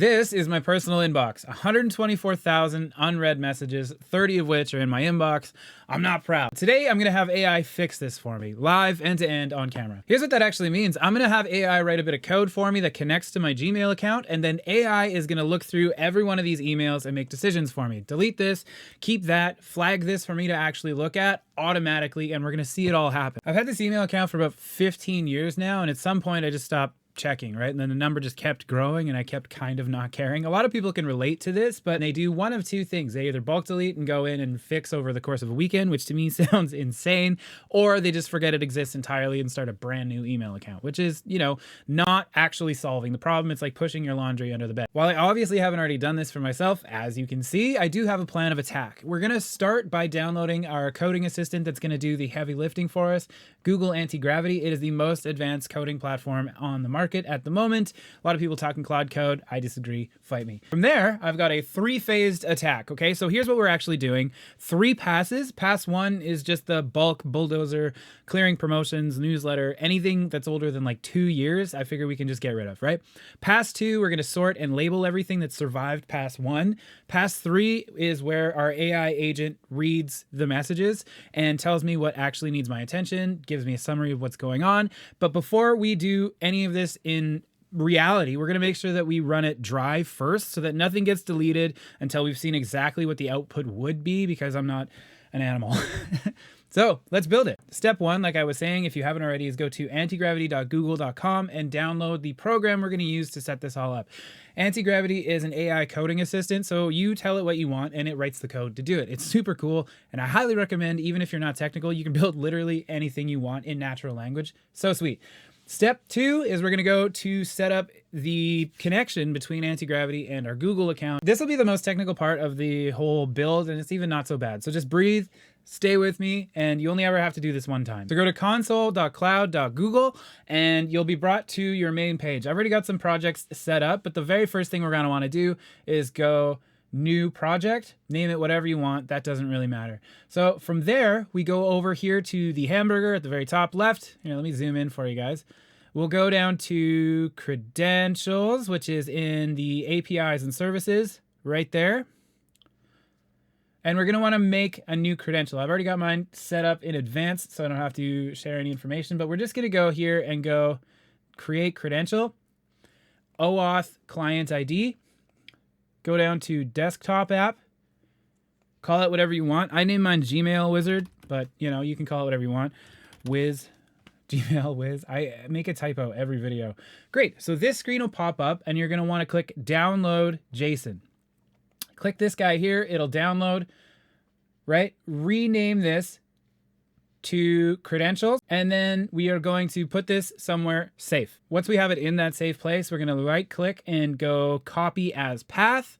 This is my personal inbox, 124,000 unread messages, 30 of which are in my inbox. I'm not proud. Today, I'm gonna have AI fix this for me, live, end to end, on camera. Here's what that actually means. I'm gonna have AI write a bit of code for me that connects to my Gmail account, and then AI is gonna look through every one of these emails and make decisions for me. Delete this, keep that, flag this for me to actually look at automatically, and we're gonna see it all happen. I've had this email account for about 15 years now, and at some point I just stopped checking, right? And then the number just kept growing and I kept kind of not caring. A lot of people can relate to this, but they do one of two things. They either bulk delete and go in and fix over the course of a weekend, which to me sounds insane, or they just forget it exists entirely and start a brand new email account, which is, you know, not actually solving the problem. It's like pushing your laundry under the bed. While I obviously haven't already done this for myself, as you can see, I do have a plan of attack. We're going to start by downloading our coding assistant that's going to do the heavy lifting for us, Google Antigravity. It is the most advanced coding platform on the market at the moment. A lot of people talking Claude code. I disagree. Fight me. From there, I've got a three-phased attack. Okay, so here's what we're actually doing. 3 passes. Pass 1 is just the bulk bulldozer, clearing promotions, newsletter, anything that's older than like 2 years. I figure we can just get rid of, right? Pass 2, we're going to sort and label everything that survived pass 1. Pass 3 is where our AI agent reads the messages and tells me what actually needs my attention, gives me a summary of what's going on. But before we do any of this in reality, we're going to make sure that we run it dry first so that nothing gets deleted until we've seen exactly what the output would be, because I'm not an animal. So let's build it. Step 1, like I was saying, if you haven't already, is go to antigravity.google.com and download the program we're going to use to set this all up. Antigravity is an AI coding assistant, so you tell it what you want and it writes the code to do it. It's super cool, and I highly recommend, even if you're not technical, you can build literally anything you want in natural language. So sweet. Step 2 is we're going to go to set up the connection between Antigravity and our Google account. This will be the most technical part of the whole build, and it's even not so bad. So just breathe, stay with me, and you only ever have to do this one time. So go to console.cloud.google, and you'll be brought to your main page. I've already got some projects set up, but the very first thing we're going to want to do is go new project, name it whatever you want, that doesn't really matter. So from there, we go over here to the hamburger at the very top left. Here, let me zoom in for you guys. We'll go down to credentials, which is in the APIs and services right there. And we're going to want to make a new credential. I've already got mine set up in advance, so I don't have to share any information, but we're just going to go here and go create credential, OAuth client ID, go down to desktop app, call it whatever you want. I named mine Gmail Wizard, but you know, you can call it whatever you want. Gmail Wiz. I make a typo every video. Great. So this screen will pop up and you're going to want to click download JSON. Click this guy here. It'll download, right? Rename this to credentials. And then we are going to put this somewhere safe. Once we have it in that safe place, we're going to right click and go copy as path.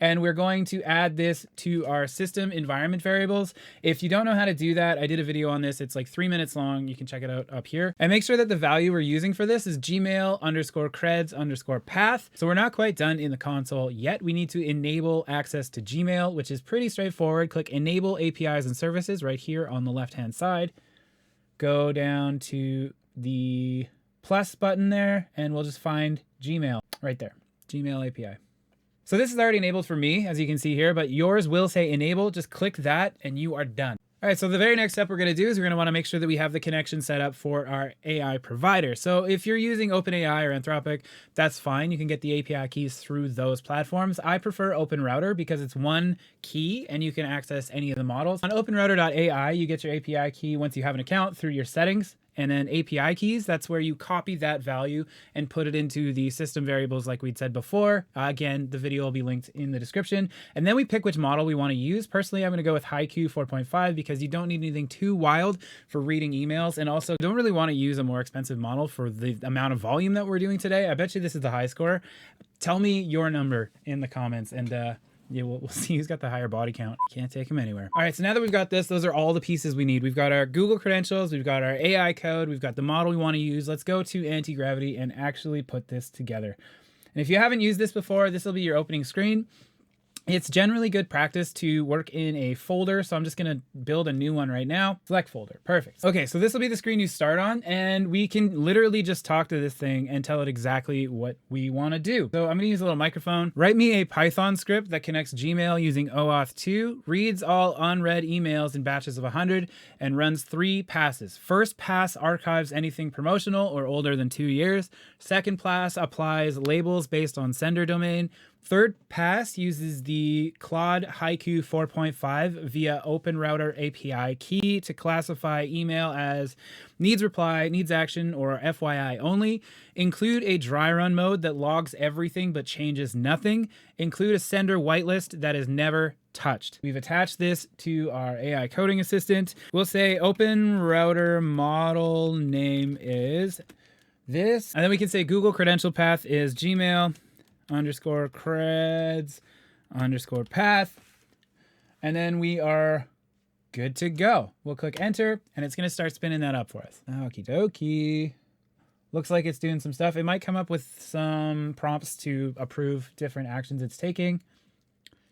And we're going to add this to our system environment variables. If you don't know how to do that, I did a video on this. It's like 3 minutes long. You can check it out up here. And make sure that the value we're using for this is Gmail_creds_path. So we're not quite done in the console yet. We need to enable access to Gmail, which is pretty straightforward. Click Enable APIs and Services right here on the left-hand side. Go down to the plus button there, and we'll just find Gmail right there, Gmail API. So this is already enabled for me, as you can see here, but yours will say enable. Just click that and you are done. All right, so the very next step we're going to do is we're going to want to make sure that we have the connection set up for our AI provider. So if you're using OpenAI or Anthropic, that's fine. You can get the API keys through those platforms. I prefer OpenRouter because it's one key and you can access any of the models. On OpenRouter.ai, you get your API key once you have an account through your settings. And then API keys, that's where you copy that value and put it into the system variables like we'd said before. Again, the video will be linked in the description. And then we pick which model we want to use. Personally, I'm going to go with Haiku 4.5 because you don't need anything too wild for reading emails. And also don't really want to use a more expensive model for the amount of volume that we're doing today. I bet you this is the high score. Tell me your number in the comments, and yeah, we'll see who's got the higher body count. Can't take him anywhere. All right, so now that we've got this, those are all the pieces we need. We've got our Google credentials, we've got our AI code, we've got the model we want to use. Let's go to Antigravity and actually put this together. And if you haven't used this before, this will be your opening screen. It's generally good practice to work in a folder. So I'm just going to build a new one right now. Select folder. Perfect. Okay, so this will be the screen you start on, and we can literally just talk to this thing and tell it exactly what we want to do. So I'm going to use a little microphone. Write me a Python script that connects Gmail using OAuth 2, reads all unread emails in batches of 100, and runs 3 passes. First pass archives anything promotional or older than 2 years. Second pass applies labels based on sender domain. Third pass uses the Claude Haiku 4.5 via OpenRouter API key to classify email as needs reply, needs action, or FYI only. Include a dry run mode that logs everything but changes nothing. Include a sender whitelist that is never touched. We've attached this to our AI coding assistant. We'll say OpenRouter model name is this, and then we can say Google credential path is Gmail _creds _path, and then we are good to go. We'll click enter, and it's going to start spinning that up for us. Okie dokie. Looks like it's doing some stuff. It might come up with some prompts to approve different actions it's taking.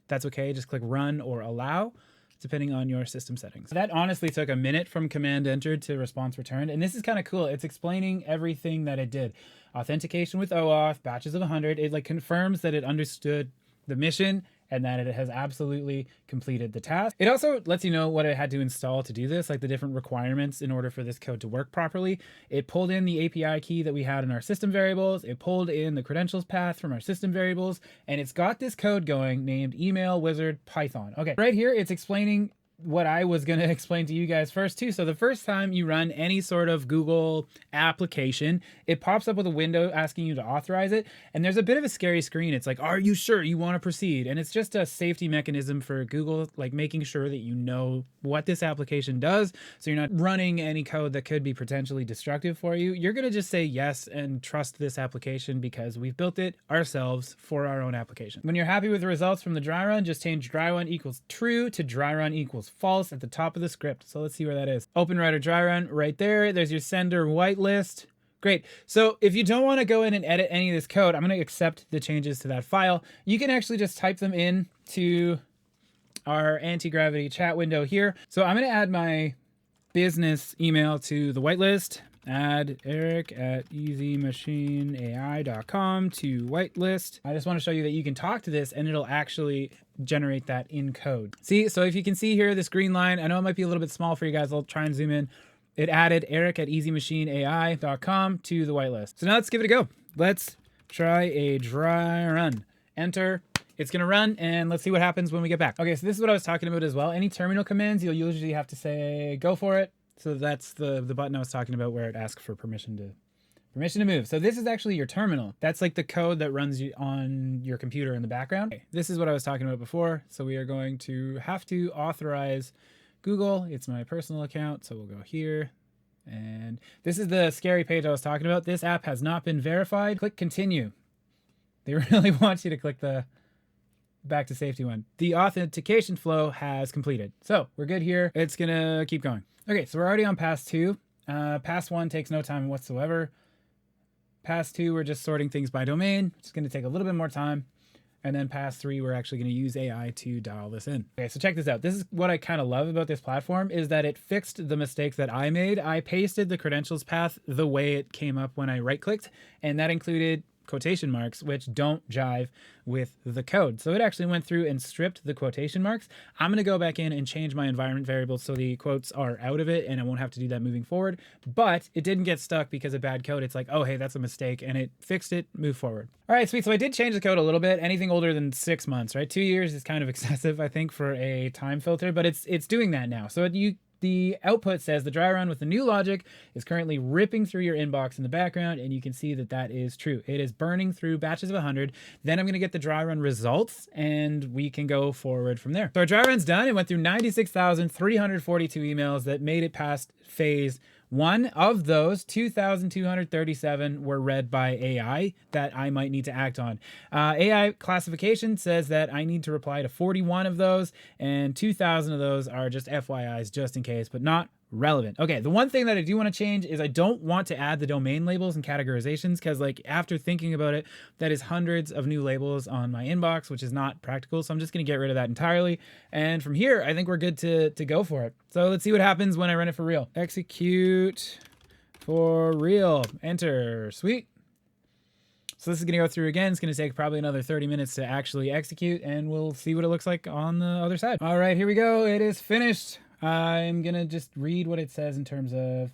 That's okay. Just click run or allow, depending on your system settings. That honestly took a minute from command entered to response returned. And this is kind of cool. It's explaining everything that it did. Authentication with OAuth, batches of 100. It like confirms that it understood the mission and that it has absolutely completed the task. It also lets you know what it had to install to do this, like the different requirements in order for this code to work properly. It pulled in the API key that we had in our system variables. It pulled in the credentials path from our system variables, and it's got this code going named email wizard Python. Okay, right here, it's explaining what I was going to explain to you guys first too. So the first time you run any sort of Google application, it pops up with a window asking you to authorize it. And there's a bit of a scary screen. It's like, are you sure you want to proceed? And it's just a safety mechanism for Google, like making sure that you know what this application does. So you're not running any code that could be potentially destructive for you. You're going to just say yes and trust this application because we've built it ourselves for our own application. When you're happy with the results from the dry run, just change dry run equals true to dry run equals false at the top of the script. So let's see where that is. OpenRouter dry run right there. There's your sender whitelist. Great. So if you don't want to go in and edit any of this code, I'm going to accept the changes to that file. You can actually just type them in to our Antigravity chat window here. So I'm going to add my business email to the whitelist. Add Eric at easymachineai.com to whitelist. I just want to show you that you can talk to this and it'll actually generate that in code. See, so if you can see here, this green line, I know it might be a little bit small for you guys. I'll try and zoom in. It added Eric at easymachineai.com to the whitelist. So now let's give it a go. Let's try a dry run. Enter. It's going to run, and let's see what happens when we get back. Okay, so this is what I was talking about as well. Any terminal commands, you'll usually have to say, go for it. So that's the button I was talking about where it asks for permission to move. So this is actually your terminal. That's like the code that runs on your computer in the background. Okay, this is what I was talking about before. So we are going to have to authorize Google. It's my personal account. So we'll go here. And this is the scary page I was talking about. This app has not been verified. Click continue. They really want you to click the back to safety one. The authentication flow has completed. So we're good here. It's gonna keep going. Okay, so we're already on pass 2. Pass 1 takes no time whatsoever. Pass 2, we're just sorting things by domain. It's gonna take a little bit more time. And then pass 3, we're actually gonna use AI to dial this in. Okay, so check this out. This is what I kind of love about this platform is that it fixed the mistakes that I made. I pasted the credentials path the way it came up when I right-clicked, and that included quotation marks, which don't jive with the code. So it actually went through and stripped the quotation marks. I'm going to go back in and change my environment variables so the quotes are out of it and I won't have to do that moving forward. But it didn't get stuck because of bad code. It's like, oh, hey, that's a mistake, and it fixed it, move forward. All right, sweet. So I did change the code a little bit. Anything older than 6 months, right? 2 years is kind of excessive, I think, for a time filter, but it's doing that now. So the output says the dry run with the new logic is currently ripping through your inbox in the background, and you can see that that is true. It is burning through batches of 100. Then I'm going to get the dry run results, and we can go forward from there. So our dry run's done. It went through 96,342 emails that made it past phase 1. Of those, 2,237 were read by AI that I might need to act on. AI classification says that I need to reply to 41 of those, and 2,000 of those are just FYIs, just in case, but not relevant. Okay, the one thing that I do want to change is I don't want to add the domain labels and categorizations, because like after thinking about it, that is hundreds of new labels on my inbox, which is not practical. So I'm just going to get rid of that entirely. And from here, I think we're good to go for it. So let's see what happens when I run it for real. Execute for real. Enter. Sweet. So this is going to go through again. It's going to take probably another 30 minutes to actually execute, and we'll see what it looks like on the other side. All right, here we go. It is finished. I'm going to just read what it says in terms of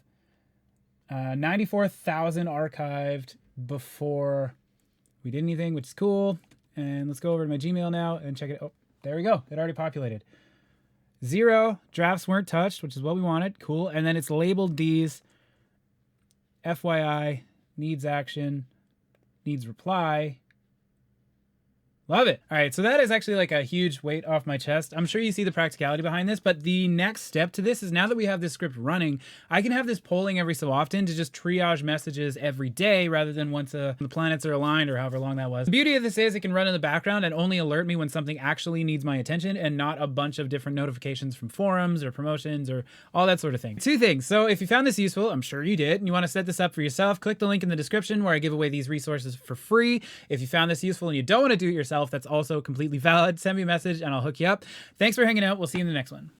94,000 archived before we did anything, which is cool. And let's go over to my Gmail now and check it. Oh, there we go. It already populated. 0 drafts weren't touched, which is what we wanted. Cool. And then it's labeled these. FYI, needs action, needs reply. Love it. All right, so that is actually like a huge weight off my chest. I'm sure you see the practicality behind this, but the next step to this is, now that we have this script running, I can have this polling every so often to just triage messages every day rather than once the planets are aligned, or however long that was. The beauty of this is it can run in the background and only alert me when something actually needs my attention, and not a bunch of different notifications from forums or promotions or all that sort of thing. 2 things. So if you found this useful, I'm sure you did, and you want to set this up for yourself, click the link in the description where I give away these resources for free. If you found this useful and you don't want to do it yourself, that's also completely valid. Send me a message and I'll hook you up. Thanks for hanging out. We'll see you in the next one.